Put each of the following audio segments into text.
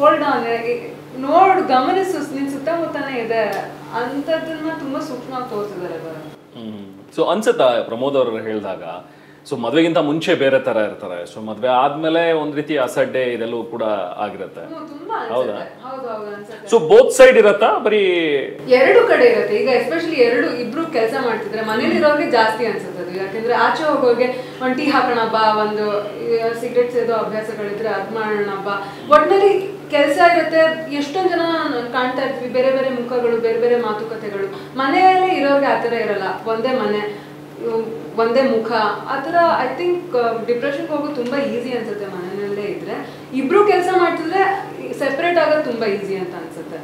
Hold on, ನೋಡ್ ಗಮನಿಸು, ನಿನ್ ಸುತ್ತಮುತ್ತನೇ ಇದೆ ಅಂತದನ್ನ ತುಂಬಾ ಸೂಕ್ಷ್ಮವಾಗಿ ತೋರಿಸಿದ್ದಾರೆ. ಸೊ ಅನ್ಸುತ್ತಾ ಪ್ರಮೋದ್ ಅವರು ಹೇಳಿದಾಗ, ಸೊ ಮದ್ವೆಗಿಂತ ಮುಂಚೆ ಬೇರೆ ತರ ಇರ್ತಾರೆ, ಸೊ ಮದ್ವೆ ಆದ್ಮೇಲೆ ಒಂದ್ ರೀತಿ ಅಸಡ್ಡೆ ಇದೆಲ್ಲೂ ಕೂಡ ಆಗಿರುತ್ತೆ, ಹೌದಾ? ಸೊ ಬೋತ್ ಸೈಡ್ ಇರತ್ತಾ, ಬರೀ ಎರಡು ಕಡೆ ಇರುತ್ತೆ. ಈಗ ಎಸ್ಪೆಷಲಿ ಇಬ್ರು ಕೆಲಸ ಮಾಡ್ತಿದ್ರೆ ಮನೇಲಿರೋರಿಗೆ ಜಾಸ್ತಿ ಅನ್ಸುತ್ತೆ ಅದು. ಯಾಕಂದ್ರೆ ಆಚೆ ಹೋಗೋರಿಗೆ ಒಂದು ಟೀ ಹಾಕೋಣ ಬಾ, ಒಂದು ಸಿಗರೆಟ್ ಸೇದೋ ಅಭ್ಯಾಸಗಳಿದ್ರೆ ಅದ್ ಮಾಡೋಣ ಬಾ, ಒಟ್ನಲ್ಲಿ ಕೆಲಸ ಇರುತ್ತೆ. ಎಷ್ಟೊಂದು ಜನ ಕಾಣ್ತಾ ಇರ್ತೀವಿ, ಬೇರೆ ಬೇರೆ ಮುಖಗಳು, ಬೇರೆ ಬೇರೆ ಮಾತುಕತೆಗಳು. ಮನೆಯಲ್ಲೇ ಇರೋರಿಗೆ ಆತರ ಇರಲ್ಲ, ಒಂದೇ ಮನೆ, ಒಂದೇ ಮುಖ, ಆತರ. ಐ ಥಿಂಕ್ ಡಿಪ್ರೆಷನ್ಗೆ ಹೋಗೋದು ತುಂಬಾ ಈಸಿ ಅನ್ಸುತ್ತೆ ಮನೆಯಲ್ಲೇ ಇದ್ರೆ. ಇಬ್ರು ಕೆಲಸ ಮಾಡ್ತಿದ್ರೆ ಸೆಪರೇಟ್ ಆಗೋದು ತುಂಬಾ ಈಸಿ ಅಂತ ಅನ್ಸುತ್ತೆ,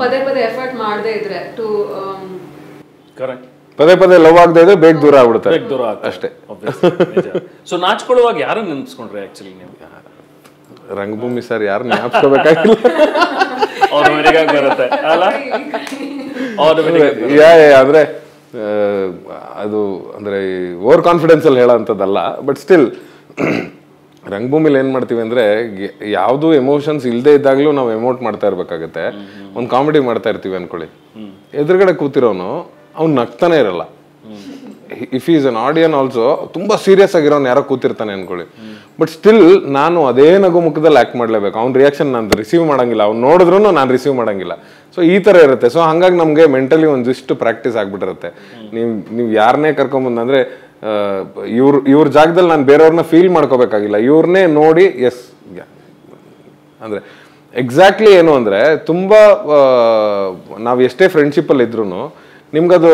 ಪದೇ ಪದೇ ಎಫರ್ಟ್ ಮಾಡದೇ ಇದ್ರೆ. ಪದೇ ಪದೇ ಲವ್ ಆಗದೆ ಇದ್ರೆ ಬೇಗ ದೂರ ಆಗ್ಬಿಡುತ್ತೆ, ದೂರ ಅಷ್ಟೇ. ಸೊ ನಾಚ್ಕೊಳ್ಳುವಾಗ ಯಾರನ್ನ ನೆನ್ಸ್ಕೊಂಡ್ರೆ ಆಕ್ಚುಲಿ ನೀವು? ರಂಗಭೂಮಿ ಸರ್ ಯಾರು ಜ್ಞಾಪಿಸ್ಕೋಬೇಕಾಗಿಲ್ಲ, ಬರುತ್ತೆ ಅಲ್ಲ? ಅಂದ್ರೆ ಅದು ಅಂದ್ರೆ ಓವರ್ ಕಾನ್ಫಿಡೆನ್ಸ್ ಅಲ್ಲಿ ಹೇಳೋಂಥದ್ದಲ್ಲ, ಬಟ್ ಸ್ಟಿಲ್ ರಂಗಭೂಮಿಲಿ ಏನ್ ಮಾಡ್ತೀವಿ ಅಂದ್ರೆ ಯಾವ್ದು ಎಮೋಷನ್ಸ್ ಇಲ್ಲದೆ ಇದ್ದಾಗ್ಲೂ ನಾವು ಎಮೋಟ್ ಮಾಡ್ತಾ ಇರ್ಬೇಕಾಗತ್ತೆ. ಒಂದು ಕಾಮಿಡಿ ಮಾಡ್ತಾ ಇರ್ತೀವಿ ಅನ್ಕೊಳ್ಳಿ, ಎದುರುಗಡೆ ಕೂತಿರೋನು ಅವ್ನು ನಗ್ತಾನೆ ಇರಲ್ಲ. ಇಫ್ ಈಸ್ ಅನ್ ಆಡಿಯನ್ ಆಲ್ಸೋ ತುಂಬಾ ಸೀರಿಯಸ್ ಆಗಿರೋನು ಯಾರೋ ಕೂತಿರ್ತಾನೆ ಅನ್ಕೊಳ್ಳಿ, ಬಟ್ ಸ್ಟಿಲ್ ನಾನು ಅದೇ ನಗು ಮುಖದಲ್ಲಿ ಆಕ್ಟ್ ಮಾಡ್ಲೇಬೇಕು. ಅವ್ನ ರಿಯಾಕ್ಷನ್ ನಾನು ರಿಸೀವ್ ಮಾಡಂಗಿಲ್ಲ, ಅವ್ನು ನೋಡಿದ್ರು ನಾನು ರಿಸೀವ್ ಮಾಡಂಗಿಲ್ಲ. ಸೊ ಈ ತರ ಇರುತ್ತೆ. ಸೊ ಹಂಗಾಗಿ ನಮ್ಗೆ ಮೆಂಟಲಿ ಒಂದಿಷ್ಟು ಪ್ರಾಕ್ಟೀಸ್ ಆಗ್ಬಿಟ್ಟಿರುತ್ತೆ. ನೀವು ಯಾರನ್ನೇ ಕರ್ಕೊಂಬಂದ್ರೆ ಇವ್ರ ಜಾಗದಲ್ಲಿ ನಾನು ಬೇರೆಯವ್ರನ್ನ ಫೀಲ್ ಮಾಡ್ಕೋಬೇಕಾಗಿಲ್ಲ, ಇವ್ರನ್ನೇ ನೋಡಿ ಎಸ್ ಅಂದ್ರೆ ಎಕ್ಸಾಕ್ಟ್ಲಿ ಏನು ಅಂದ್ರೆ ತುಂಬಾ ನಾವ್ ಎಷ್ಟೇ ಫ್ರೆಂಡ್ಶಿಪ್ ಅಲ್ಲಿ ಇದ್ರು ನಿಮ್ಗದು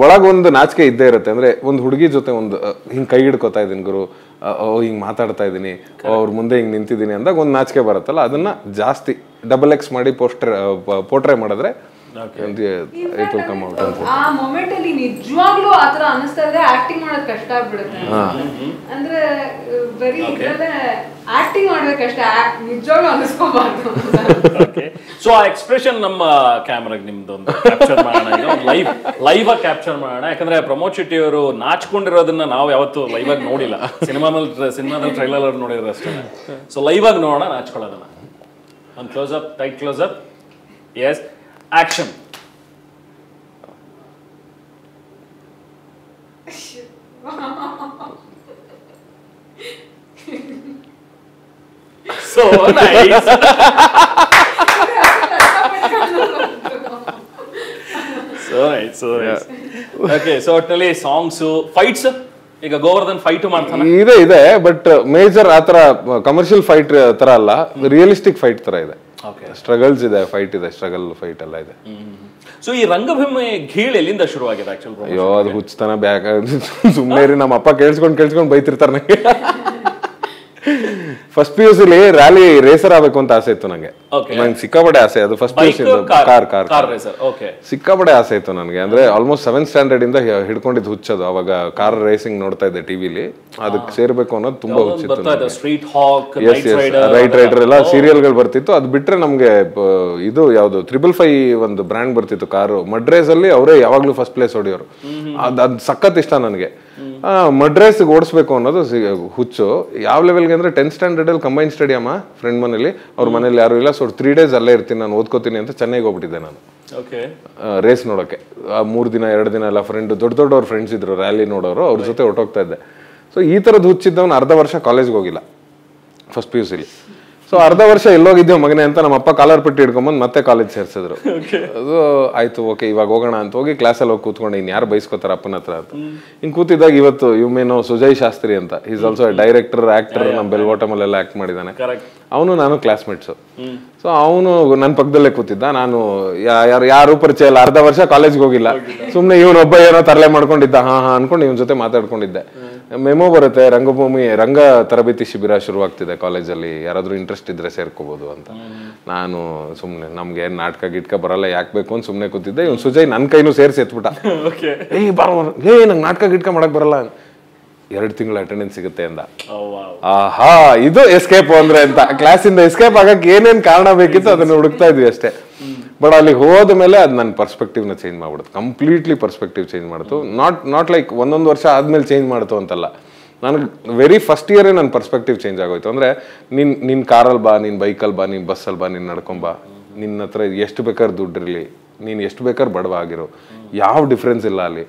ಒಳಗೊಂದು ನಾಚಿಕೆ ಇದ್ದೇ ಇರುತ್ತೆ. ಅಂದ್ರೆ ಒಂದು ಹುಡುಗಿ ಜೊತೆ ಒಂದು ಹಿಂಗ್ ಕೈ ಹಿಡ್ಕೋತಾ ಇದೀನಿ ಗುರು, ಹಿಂಗ್ ಮಾತಾಡ್ತಾ ಇದೀನಿ, ಅವ್ರ ಮುಂದೆ ಹಿಂಗ್ ನಿಂತಿದ್ದೀನಿ ಅಂದಾಗ ಒಂದು ನಾಚಿಕೆ ಬರುತ್ತಲ್ಲ, ಅದನ್ನ ಜಾಸ್ತಿ ಡಬಲ್ ಎಕ್ಸ್ ಮಾಡಿ ಪೋರ್ಟ್ರೇ ಮಾಡಿದ್ರೆ ಆ ಮೊಮೆಂಟ್ ಅಲ್ಲಿ ನಿಜವಾಗ್ಲೂ ಆತರ ಅನಿಸ್ತಾ ಇದ್ರೆ ಆಕ್ಟಿಂಗ್ ಮಾಡೋದು ಕಷ್ಟ ಆಗ್ಬಿಡುತ್ತೆ. ಅಂದ್ರೆ ಬರೀ ಇದ್ರಲ್ಲೇ ಆಕ್ಟಿಂಗ್ ಮಾಡ್ಬೇಕಷ್ಟೇ, ನಿಜವಾಗ್ಲೂ ಅನಿಸ್ಕೋಬಾರ್ದು. ಸೊ ಆ ಎಕ್ಸ್ಪ್ರೆಷನ್ ನಮ್ಮ ಕ್ಯಾಮ್ರಾಗೆ ನಿಮ್ದೊಂದು ಕ್ಯಾಪ್ಚರ್ ಮಾಡೋಣ, ಲೈವ್ ಆಗಿ ಕ್ಯಾಪ್ಚರ್ ಮಾಡೋಣ. ಯಾಕಂದ್ರೆ ಪ್ರಮೋದ್ ಶೆಟ್ಟಿ ಅವರು ನಾಚ್ಕೊಂಡಿರೋದನ್ನ ನಾವು ಯಾವತ್ತು ಲೈವ್ ಆಗಿ ನೋಡಿಲ್ಲ, ಸಿನಿಮಾದಲ್ಲಿ ಟ್ರೈಲರ್ ನೋಡಿದ್ರೆ ಅಷ್ಟೇ. ಸೊ ಲೈವ್ ಆಗಿ ನೋಡೋಣ ನಾಚ್ಕೊಳ್ಳೋದನ್ನ. ಒಂದು close up, tight close up. Yes, action. So nice. So nice. Okay, so ಒಟ್ಟಿನಲ್ಲಿ ಸಾಂಗ್ಸ್, ಫೈಟ್ಸ್, ಈಗ ಗೋವರ್ಧನ್ ಫೈಟ್ ಮಾಡ್ತಾನೆ ಇದೆ, ಬಟ್ ಮೇಜರ್ ಆತರ ಕಮರ್ಷಿಯಲ್ ಫೈಟ್ ತರ ಅಲ್ಲ, ರಿಯಲಿಸ್ಟಿಕ್ ಫೈಟ್ ತರ ಇದೆ. ಸ್ಟ್ರಗಲ್ಸ್ ಇದೆ, ಫೈಟ್ ಇದೆ, ಸ್ಟ್ರಗಲ್ ಫೈಟ್ ಎಲ್ಲ ಇದೆ. ಸೊ ಈ ರಂಗಭೂಮಿ ಗೀಳ್ ಎಲ್ಲಿಂದ ಶುರುವಾಗಿದೆ ಆಕ್ಚುಲಿ? ಅಯ್ಯೋ ಅದು ಹುಚ್ಚತನ ಬ್ಯಾಕ್ ಸುಮ್ಮನೆ ನಮ್ಮ ಅಪ್ಪ ಕೇಳಿಸ್ಕೊಂಡು ಬೈತಿರ್ತಾರೆ ನಂಗೆ. ಫಸ್ಟ್ PUC ರ್ಯಾಲಿ ರೇಸರ್ ಆಗ್ಬೇಕು ಅಂತ ಆಸೆ ಇತ್ತು ನಂಗೆ. ಸಿಕ್ಕಾಪಟ್ಟೆ ಆಸೆ. ಅದು ಫಸ್ಟ್ PUC ಸಿಕ್ಕಾಪಟ್ಟೆ ಆಸೆ ಇತ್ತು ನನಗೆ. ಅಂದ್ರೆ ಆಲ್ಮೋಸ್ಟ್ 7th ಸ್ಟ್ಯಾಂಡರ್ಡ್ ಇಂದ ಹಿಡ್ಕೊಂಡಿದ್ದು ಹುಚ್ಚದು. ಅವಾಗ ಕಾರ್ ರೇಸಿಂಗ್ ನೋಡ್ತಾ ಇದ್ದೆ ಟಿವಿಲಿ, ಅದಕ್ಕೆ ಸೇರ್ಬೇಕು ಅನ್ನೋದು ತುಂಬಾ ಹುಚ್ಚಿತ್ತು. ರೈಟ್ ರೈಡರ್ ಎಲ್ಲ ಸೀರಿಯಲ್ಗಳು ಬರ್ತಿತ್ತು. ಅದ್ ಬಿಟ್ರೆ ನಮ್ಗೆ ಇದು ಯಾವ್ದು 555 ಒಂದು ಬ್ರ್ಯಾಂಡ್ ಬರ್ತಿತ್ತು ಕಾರು, ಮಡ್ರೇಸ್ ಅಲ್ಲಿ ಅವರೇ ಯಾವಾಗ್ಲೂ ಫಸ್ಟ್ ಪ್ಲೇಸ್ ಹೊಡಿಯೋರು. ಅದ್ ಸಖತ್ ಇಷ್ಟ ನನಗೆ. ಮಡ್ರೇಸ್ ಓಡಿಸ್ಬೇಕು ಅನ್ನೋದು ಹುಚ್ಚು. ಯಾವ ಲೆವೆಲ್ಗೆ ಅಂದ್ರೆ 10th ಸ್ಟ್ಯಾಂಡರ್ಡ್ ಅಲ್ಲಿ ಕಂಬೈನ್ ಸ್ಟೇಡಿಯಂ ಫ್ರೆಂಡ್ ಮನೇಲಿ, ಅವ್ರ ಮನೇಲಿ ಯಾರು ಇಲ್ಲ. ಸೊ 3 days ಅಲ್ಲೇ ಇರ್ತೀನಿ, ನಾನು ಓದ್ಕೋತೀನಿ ಅಂತ ಚೆನ್ನೈಗೆ ಹೋಗ್ಬಿಟ್ಟಿದ್ದೆ ನಾನು ರೇಸ್ ನೋಡೋಕೆ. 3 ದಿನ 2 ದಿನ ಎಲ್ಲ ಫ್ರೆಂಡ್, ದೊಡ್ಡವ್ರ ಫ್ರೆಂಡ್ಸ್ ಇದ್ರು ರ್ಯಾಲಿ ನೋಡೋರು, ಅವ್ರ ಜೊತೆ ಹೊರಟೋಗ್ತಾ ಇದ್ದೆ. ಸೊ ಈ ತರದ್ ಹುಚ್ಚಿದ್ದವನು ಅರ್ಧ ವರ್ಷ ಕಾಲೇಜ್ಗೆ ಹೋಗಿಲ್ಲ ಫಸ್ಟ್ PUC. ಸೊ ಅರ್ಧ ವರ್ಷ ಎಲ್ಲೋಗಿದ್ದೇವೆ ಮಗನೇ ಅಂತ ನಮ್ಮ ಅಪ್ಪ ಕಾಲರ್ ಪಟ್ಟಿ ಹಿಡ್ಕೊಂಬಂದು ಮತ್ತೆ ಕಾಲೇಜ್ ಸೇರ್ಸಿದ್ರು. ಅದು ಆಯ್ತು, ಓಕೆ ಇವಾಗ ಹೋಗೋಣ ಅಂತ ಹೋಗಿ ಕ್ಲಾಸಲ್ಲಿ ಹೋಗಿ ಕೂತ್ಕೊಂಡು ಇನ್ ಯಾರು ಬೈಸ್ಕೋತಾರ ಅಪ್ಪನ ಹತ್ರ ಅಂತ ಹಿಂಗ್ ಕೂತಿದ್ದಾಗ ಇವತ್ತು ಇವ್ಮೇನೋ ಸುಜಯ್ ಶಾಸ್ತ್ರಿ ಅಂತ, ಈಸ್ ಆಲ್ಸೋ ಡೈರೆಕ್ಟರ್, ಆಕ್ಟರ್, ನಮ್ಮ ಬೆಲ್ವಾಟಮ್ ಅಲ್ಲೆಲ್ಲ ಆಕ್ಟ್ ಮಾಡಿದ್ದಾನೆ. ಅವನು ನಾನು ಕ್ಲಾಸ್ಮೇಟ್ಸು. ಸೊ ಅವನು ನನ್ನ ಪಕ್ಕದಲ್ಲೇ ಕೂತಿದ್ದ. ನಾನು ಯಾರು ಪರಿಚಯ ಇಲ್ಲ, ಅರ್ಧ ವರ್ಷ ಕಾಲೇಜ್ಗೆ ಹೋಗಿಲ್ಲ, ಸುಮ್ನೆ ಇವನೊಬ್ಬ ಏನೋ ತರಲೆ ಮಾಡ್ಕೊಂಡಿದ್ದ, ಹಾ ಅನ್ಕೊಂಡು ಇವನ್ ಜೊತೆ ಮಾತಾಡ್ಕೊಂಡಿದ್ದೆ. ಮೆಮೊ ಬರುತ್ತೆ, ರಂಗ ತರಬೇತಿ ಶಿಬಿರ ಶುರುವಾಗ್ತಿದೆ ಕಾಲೇಜಲ್ಲಿ, ಯಾರಾದ್ರೂ ಇಂಟ್ರೆಸ್ಟ್ ಇದ್ರೆ ಸೇರ್ಕೋಬಹುದು ಅಂತ. ನಾನು ಸುಮ್ನೆ ನಮ್ಗೆ ನಾಟಕ ಗಿಟ್ಕ ಬರಲ್ಲ, ಯಾಕೆ ಬೇಕು ಅಂತ ಸುಮ್ನೆ ಕೂತಿದ್ದೆ. ಇವ್ನು ಸುಜಯ್ ನನ್ನ ಕೈನೂ ಸೇರಿಸಿ ಎತ್ಬಿಟ್ಟ, ನಂಗೆ ನಾಟಕ ಗಿಟ್ಕ ಮಾಡಕ್ ಬರಲ್ಲ, 2 ತಿಂಗಳ ಅಟೆಂಡೆನ್ಸ್ ಸಿಗುತ್ತೆ ಅಂದ. ಆಹಾ, ಇದು ಎಸ್ಕೇಪ್ ಅಂದ್ರೆ ಅಂತ. ಕ್ಲಾಸಿಂದ ಎಸ್ಕೇಪ್ ಆಗಕ್ಕೆ ಏನೇನ್ ಕಾರಣ ಬೇಕಿತ್ತು ಅದನ್ನ ಹುಡುಕ್ತಾ ಇದ್ವಿ ಅಷ್ಟೇ. ಬಟ್ ಅಲ್ಲಿ ಹೋದ ಮೇಲೆ ಅದು ನನ್ನ ಪರ್ಸ್ಪೆಕ್ಟಿವ್ ನ ಚೇಂಜ್ ಮಾಡ್ಬಿಡುತ್ತೆ, ಕಂಪ್ಲೀಟ್ಲಿ ಪರ್ಸ್ಪೆಕ್ಟಿವ್ ಚೇಂಜ್ ಮಾಡ್ತು. ನಾಟ್ ಲೈಕ್ 1 ವರ್ಷ ಆದ್ಮೇಲೆ ಚೇಂಜ್ ಮಾಡ್ತು ಅಂತಲ್ಲ, ನನಗೆ ವೆರಿ ಫಸ್ಟ್ ಇಯರೇ ನನ್ನ ಪರ್ಸ್ಪೆಕ್ಟಿವ್ ಚೇಂಜ್ ಆಗೋಯ್ತು. ಅಂದರೆ ನಿನ್ನ ಕಾರಲ್ಲಿ ಬಾ, ನೀನು ಬೈಕಲ್ಲಿ ಬಾ, ನೀನು ಬಸ್ಸಲ್ಲಿ ಬಾ, ನೀನು ನಡ್ಕೊಂಬಾ, ನಿನ್ನ ಹತ್ರ ಎಷ್ಟು ಬೇಕಾದ್ರೆ ದುಡ್ಡಿರಲಿ, ನೀನು ಎಷ್ಟು ಬೇಕಾದ್ರೆ ಬಡವ ಆಗಿರೋ, ಯಾವ ಡಿಫ್ರೆನ್ಸ್ ಇಲ್ಲ ಅಲ್ಲಿ.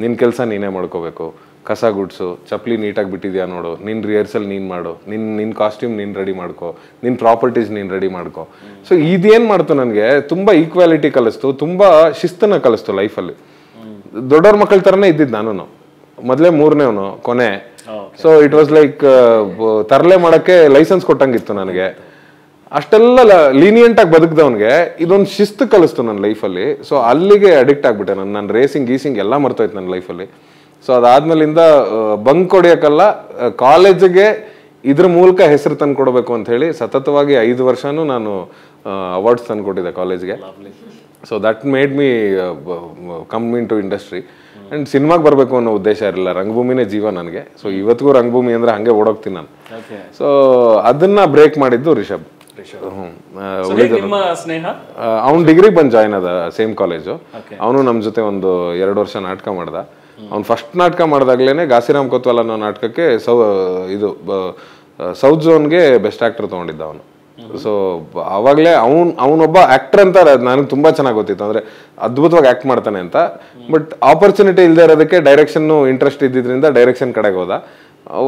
ನಿನ್ನ ಕೆಲಸ ನೀನೇ ಮಾಡ್ಕೋಬೇಕು. ಕಸ ಗುಡ್ಸು, ಚಪ್ಪಲಿ ನೀಟಾಗಿ ಬಿಟ್ಟಿದ್ಯಾ ನೋಡು, ನಿನ್ನ ರಿಹರ್ಸಲ್ ನೀನು ಮಾಡು, ನಿನ್ನ ಕಾಸ್ಟ್ಯೂಮ್ ನೀನು ರೆಡಿ ಮಾಡ್ಕೊ, ನಿನ್ನ ಪ್ರಾಪರ್ಟೀಸ್ ನೀನು ರೆಡಿ ಮಾಡ್ಕೊ. ಸೊ ಇದೇನು ಮಾಡ್ತು ನನಗೆ ತುಂಬ ಈಕ್ವಾಲಿಟಿ ಕಲಿಸ್ತು, ತುಂಬ ಶಿಸ್ತನ್ನು ಕಲಿಸ್ತು ಲೈಫಲ್ಲಿ. ದೊಡ್ಡವ್ರ ಮಕ್ಕಳ ಥರನೇ ಇದ್ದಿದ್ದು ನಾನು. ಮೊದಲೇ 3ನೇವನು ಕೊನೆ. ಸೊ ಇಟ್ ವಾಸ್ ಲೈಕ್ ತರಲೆ ಮಾಡೋಕ್ಕೆ ಲೈಸೆನ್ಸ್ ಕೊಟ್ಟಂಗಿತ್ತು ನನಗೆ. ಅಷ್ಟೆಲ್ಲ ಲೀನಿಯಂಟ್ ಆಗಿ ಬದುಕ್ದವನ್ಗೆ ಇದೊಂದು ಶಿಸ್ತು ಕಲಿಸ್ತು ನನ್ನ ಲೈಫಲ್ಲಿ. ಸೊ ಅಲ್ಲಿಗೆ ಅಡಿಕ್ಟ್ ಆಗ್ಬಿಟ್ಟೆ ನಾನು. ನನ್ನ ಗೀಸಿಂಗ್ ಎಲ್ಲ ಮರ್ತೋಯ್ತು ನನ್ನ ಲೈಫಲ್ಲಿ. ಸೊ ಅದಾದ್ಮೇಲಿಂದ ಬಂಕ್ ಹೊಡಿಯೋಕ್ಕಲ್ಲ, ಕಾಲೇಜಿಗೆ ಇದ್ರ ಮೂಲಕ ಹೆಸರು ತಂದು ಕೊಡಬೇಕು ಅಂತ ಹೇಳಿ ಸತತವಾಗಿ 5 ವರ್ಷನೂ ನಾನು ಅವಾರ್ಡ್ಸ್ ತಂದು ಕೊಟ್ಟಿದ್ದೆ ಕಾಲೇಜ್ಗೆ. So that made me come into industry. And ಸಿನಿಮಾಗೆ ಬರಬೇಕು ಅನ್ನೋ ಉದ್ದೇಶ ಇರಲಿಲ್ಲ, ರಂಗಭೂಮಿನೇ ಜೀವ ನನಗೆ. ಸೊ ಇವತ್ತಿಗೂ ರಂಗಭೂಮಿ ಅಂದರೆ ಹಂಗೆ ಓಡೋಗ್ತೀನಿ ನಾನು. ಸೊ ಅದನ್ನ ಬ್ರೇಕ್ ಮಾಡಿದ್ದು ರಿಷಬ್. ಅವ್ನು ಡಿಗ್ರಿ ಬಂದು ಜಾಯ್ನ್ ಆದ ಸೇಮ್ ಕಾಲೇಜು. ಅವನು ನಮ್ಮ ಜೊತೆ ಒಂದು 2 ವರ್ಷ ನಾಟಕ ಮಾಡ್ದ. ಅವ್ನು ಫಸ್ಟ್ ನಾಟಕ ಮಾಡಿದಾಗ್ಲೇ ಘಾಸಿರಾಮ್ ಕೊತ್ವಾಲ್ ಅನ್ನೋ ನಾಟಕಕ್ಕೆ ಸೌತ್ ಝೋನ್ಗೆ ಬೆಸ್ಟ್ ಆಕ್ಟರ್ ತೊಗೊಂಡಿದ್ದ ಅವನು. ಸೊ ಅವಾಗಲೇ ಅವನೊಬ್ಬ ಆಕ್ಟರ್ ಅಂತ ನನಗೆ ತುಂಬ ಚೆನ್ನಾಗಿ ಗೊತ್ತಿತ್ತು, ಅಂದರೆ ಅದ್ಭುತವಾಗಿ ಆ್ಯಕ್ಟ್ ಮಾಡ್ತಾನೆ ಅಂತ. ಬಟ್ ಆಪರ್ಚುನಿಟಿ ಇಲ್ಲದೆ ಇರೋದಕ್ಕೆ ಡೈರೆಕ್ಷನ್ನು ಇಂಟ್ರೆಸ್ಟ್ ಇದ್ದಿದ್ದರಿಂದ ಡೈರೆಕ್ಷನ್ ಕಡೆಗೆ ಹೋದ.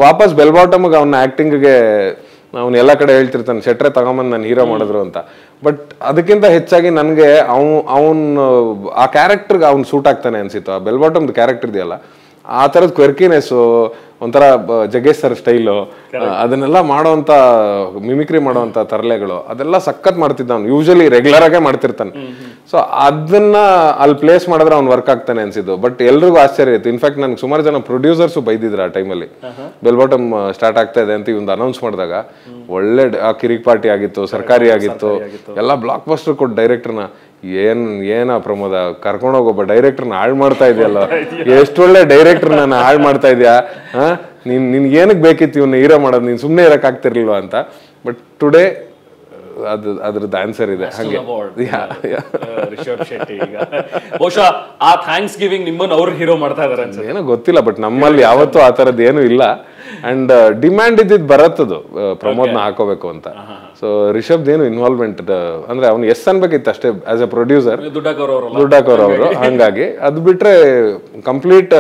ವಾಪಸ್ ಬೆಲ್ ಬಾಟಮ್ಗೆ ಅವನ ಆ್ಯಕ್ಟಿಂಗ್ಗೆ ಅವ್ನು ಎಲ್ಲ ಕಡೆ ಹೇಳ್ತಿರ್ತಾನೆ, ಶೆಟ್ರೆ ತಗೊಂಬಂದು ನಾನು ಹೀರೋ ಮಾಡಿದ್ರು ಅಂತ. ಬಟ್ ಅದಕ್ಕಿಂತ ಹೆಚ್ಚಾಗಿ ನನಗೆ ಅವನು ಆ ಕ್ಯಾರೆಕ್ಟರ್ಗೆ ಅವ್ನು ಸೂಟ್ ಆಗ್ತಾನೆ ಅನ್ಸಿತ್ತು. ಆ ಬೆಲ್ ಬಾಟಮ್ದು ಕ್ಯಾರೆಕ್ಟರ್ ಇದೆಯಲ್ಲ, ಆ ಥರದ ಕ್ವೆರ್ಕಿನೆಸ್ಸು, ಒಂಥರ ಜಗ್ಗೇಶ್ ಸರ್ ಸ್ಟೈಲು, ಅದನ್ನೆಲ್ಲ ಮಾಡೋವಂಥ ಮಿಮಿಕ್ರಿ ಮಾಡೋವಂಥ ತರಲೆಗಳು, ಅದೆಲ್ಲ ಸಖತ್ ಮಾಡ್ತಿದ್ದ ಅವ್ನು. ಯೂಶಲಿ ರೆಗ್ಯುಲರ್ ಆಗೇ ಮಾಡ್ತಿರ್ತಾನೆ. ಸೊ ಅದನ್ನ ಅಲ್ಲಿ ಪ್ಲೇಸ್ ಮಾಡಿದ್ರೆ ಅವ್ನು ವರ್ಕ್ ಆಗ್ತಾನೆ ಅನ್ಸಿದ್ದು. ಬಟ್ ಎಲ್ರಿಗೂ ಆಶ್ಚರ್ಯ ಇತ್ತು. ಇನ್ಫ್ಯಾಕ್ಟ್ ನನಗೆ ಸುಮಾರು ಜನ ಪ್ರೊಡ್ಯೂಸರ್ಸು ಬೈದಿದ್ರು ಆ ಟೈಮಲ್ಲಿ. ಬೆಲ್ ಬಾಟಮ್ ಸ್ಟಾರ್ಟ್ ಆಗ್ತಾ ಇದೆ ಅಂತ ಒಂದು ಅನೌನ್ಸ್ ಮಾಡಿದಾಗ ಒಳ್ಳೆ ಕಿರಿಕ್ ಪಾರ್ಟಿ ಆಗಿತ್ತು, ಸರ್ಕಾರಿ ಆಗಿತ್ತು, ಎಲ್ಲ ಬ್ಲಾಕ್ ಬಸ್ಟರ್ ಕೊಟ್ಟು ಡೈರೆಕ್ಟರ್ನ ಏನ ಪ್ರಮೋದ ಕರ್ಕೊಂಡೋಗೊಬ್ಬ ಡೈರೆಕ್ಟರ್ನ ಹಾಳು ಮಾಡ್ತಾ ಇದೆಯಲ್ಲ, ಎಷ್ಟು ಒಳ್ಳೆ ಡೈರೆಕ್ಟರ್ ನಾನು ಹಾಳು ಮಾಡ್ತಾ ಇದೆಯಾ, ನಿನ್ಗೆ ಏನಕ್ಕೆ ಬೇಕಿತ್ತು ಇವನ್ನ ಹೀರೋ ಮಾಡೋದು, ನೀನು ಸುಮ್ಮನೆ ಇರಕ್ಕೆ ಆಗ್ತಿರ್ಲಿಲ್ವಾ ಅಂತ. ಬಟ್ ಟುಡೇ ಅದ್ರದ್ದು ಆನ್ಸರ್ ಇದೆ ಹಂಗೆ. ರಿಷಬ್ ಶೆಟ್ಟಿ ಈಗ ಬಹುಶಃ ಆ ಥ್ಯಾಂಕ್ಸ್ ಗಿವಿಂಗ್ ನಿಮ್ಮನ್ನು ಅವ್ರು ಹೀರೋ ಮಾಡ್ತಾ ಇದಾರೆ ಅನ್ಸುತ್ತೆ. ಏನೋ ಗೊತ್ತಿಲ್ಲ, ಬಟ್ ನಮ್ಮಲ್ಲಿ ಯಾವತ್ತೂ ಆ ಥರದ್ದು ಏನೂ ಇಲ್ಲ. ಅಂಡ್ ಡಿಮ್ಯಾಂಡ್ ಇದ್ದಿದ್ದು ಬರತ್ತದು ಪ್ರಮೋದ್ನ ಹಾಕೋಬೇಕು ಅಂತ. ಸೊ ರಿಷಬ್ದು ಏನು ಇನ್ವಾಲ್ವ್ಮೆಂಟ್ ಅಂದ್ರೆ ಅವ್ನು ಎಸ್ ಅನ್ಬೇಕಿತ್ತು ಅಷ್ಟೇ ಆಸ್ ಎ ಪ್ರೊಡ್ಯೂಸರ್, ದುಡ್ಡಾಕೋರ್ ಅವರು. ಹಂಗಾಗಿ ಅದು ಬಿಟ್ರೆ ಕಂಪ್ಲೀಟ್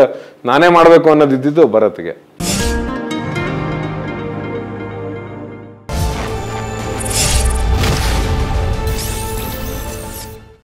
ನಾನೇ ಮಾಡ್ಬೇಕು ಅನ್ನೋದು ಇದ್ದಿದ್ದು ಭರತ್ಗೆ.